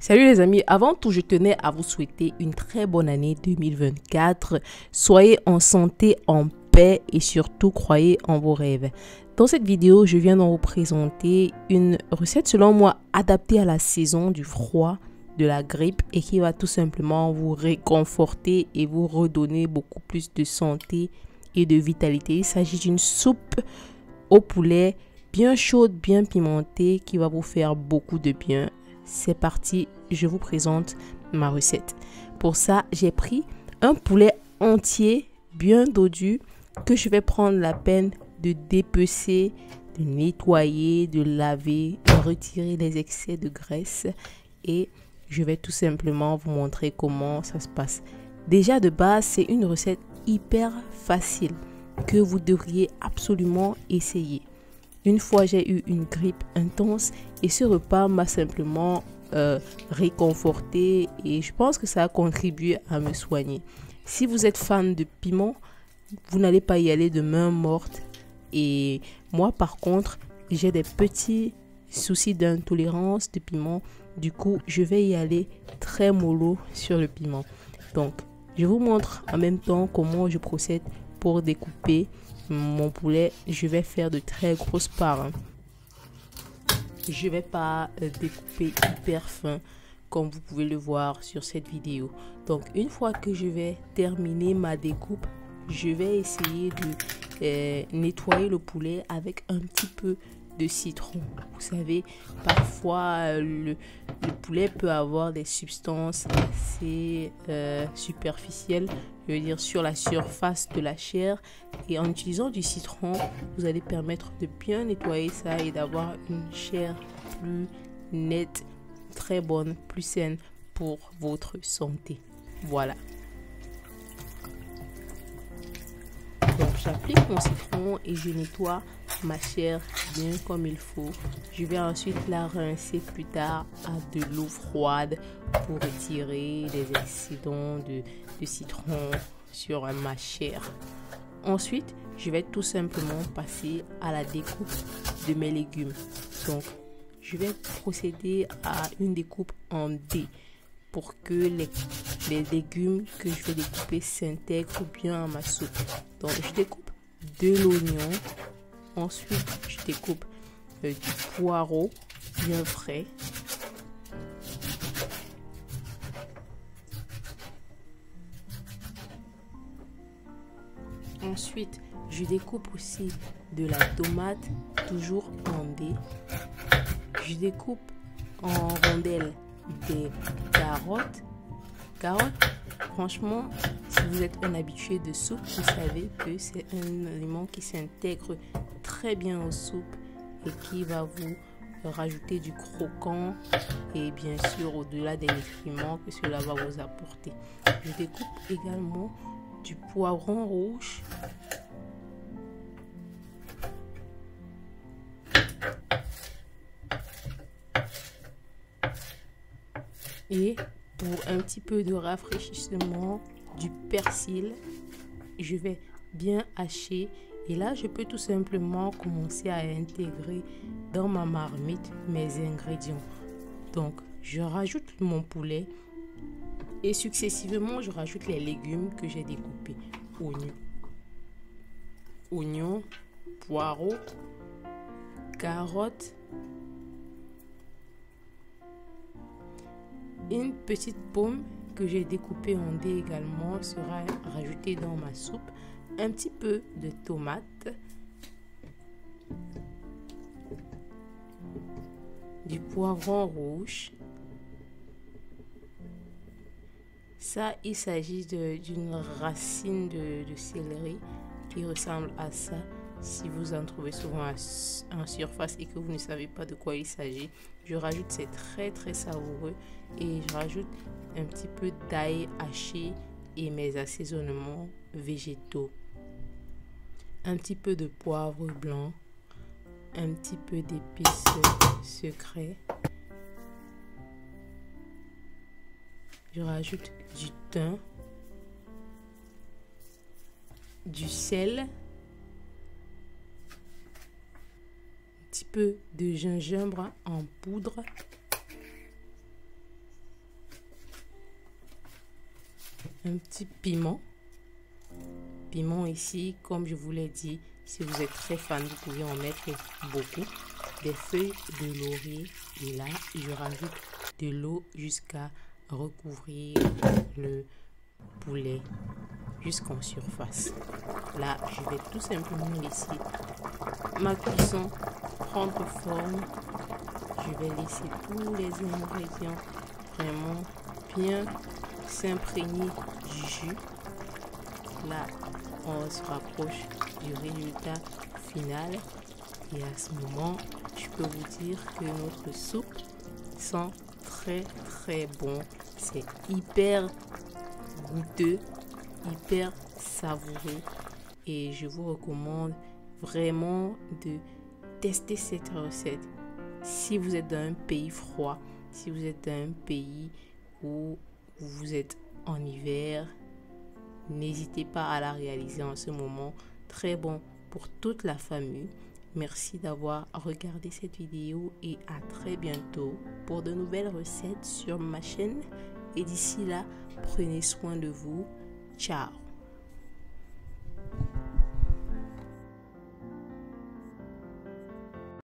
Salut les amis, avant tout je tenais à vous souhaiter une très bonne année 2024. Soyez en santé, en paix et surtout croyez en vos rêves. Dans cette vidéo, je viens de vous présenter une recette selon moi adaptée à la saison du froid, de la grippe et qui va tout simplement vous réconforter et vous redonner beaucoup plus de santé et de vitalité. Il s'agit d'une soupe au poulet bien chaude, bien pimentée qui va vous faire beaucoup de bien. C'est parti, je vous présente ma recette. Pour ça, j'ai pris un poulet entier, bien dodu, que je vais prendre la peine de dépecer, de nettoyer, de laver, de retirer les excès de graisse et je vais tout simplement vous montrer comment ça se passe. Déjà de base, c'est une recette hyper facile que vous devriez absolument essayer. Une fois, j'ai eu une grippe intense et ce repas m'a simplement réconforté et je pense que ça a contribué à me soigner. Si vous êtes fan de piment, vous n'allez pas y aller de main morte. Et moi, par contre, j'ai des petits soucis d'intolérance de piment. Du coup, je vais y aller très mollo sur le piment. Donc, je vous montre en même temps comment je procède pour découper mon poulet. Je vais faire de très grosses parts. Je vais pas découper hyper fin comme vous pouvez le voir sur cette vidéo. Donc, une fois que je vais terminer ma découpe, je vais essayer de nettoyer le poulet avec un petit peu de citron. Vous savez, parfois le poulet peut avoir des substances assez superficielles, je veux dire sur la surface de la chair, et en utilisant du citron, vous allez permettre de bien nettoyer ça et d'avoir une chair plus nette, très bonne, plus saine pour votre santé. Voilà. Donc j'applique mon citron et je nettoie ma chair bien comme il faut. Je vais ensuite la rincer plus tard à de l'eau froide pour retirer les excédents de citron sur ma chair. Ensuite, je vais tout simplement passer à la découpe de mes légumes. Donc, je vais procéder à une découpe en dés pour que les légumes que je vais découper s'intègrent bien à ma soupe. Donc, je découpe de l'oignon. Ensuite, je découpe du poireau bien frais. Ensuite, je découpe aussi de la tomate, toujours en dés. Je découpe en rondelles des carottes. Franchement, si vous êtes un habitué de soupe, vous savez que c'est un aliment qui s'intègre très bien aux soupes et qui va vous rajouter du croquant et bien sûr au-delà des nutriments que cela va vous apporter. Je découpe également du poivron rouge. Et pour un petit peu de rafraîchissement, du persil, je vais bien hacher. Et là, je peux tout simplement commencer à intégrer dans ma marmite mes ingrédients. Donc, je rajoute mon poulet et successivement, je rajoute les légumes que j'ai découpés. Oignons, poireaux, carottes. Une petite pomme que j'ai découpée en dés également sera rajoutée dans ma soupe. Un petit peu de tomate, du poivron rouge. Ça, il s'agit d'une racine de céleri qui ressemble à ça. Si vous en trouvez souvent en surface et que vous ne savez pas de quoi il s'agit, je rajoute, c'est très très savoureux, et je rajoute un petit peu d'ail haché et mes assaisonnements végétaux. Un petit peu de poivre blanc, un petit peu d'épices secrets. Je rajoute du thym, du sel, un petit peu de gingembre en poudre, un petit piment. Piment ici, comme je vous l'ai dit, si vous êtes très fan, vous pouvez en mettre beaucoup. Des feuilles de laurier et là, je rajoute de l'eau jusqu'à recouvrir le poulet jusqu'en surface. Là, je vais tout simplement laisser ma cuisson prendre forme. Je vais laisser tous les ingrédients vraiment bien s'imprégner du jus. Là, on se rapproche du résultat final et à ce moment, je peux vous dire que notre soupe sent très bon. C'est hyper goûteux, hyper savoureux et je vous recommande vraiment de tester cette recette. Si vous êtes dans un pays froid, si vous êtes dans un pays où vous êtes en hiver, n'hésitez pas à la réaliser en ce moment. Très bon pour toute la famille. Merci d'avoir regardé cette vidéo et à très bientôt pour de nouvelles recettes sur ma chaîne. Et d'ici là, prenez soin de vous. Ciao!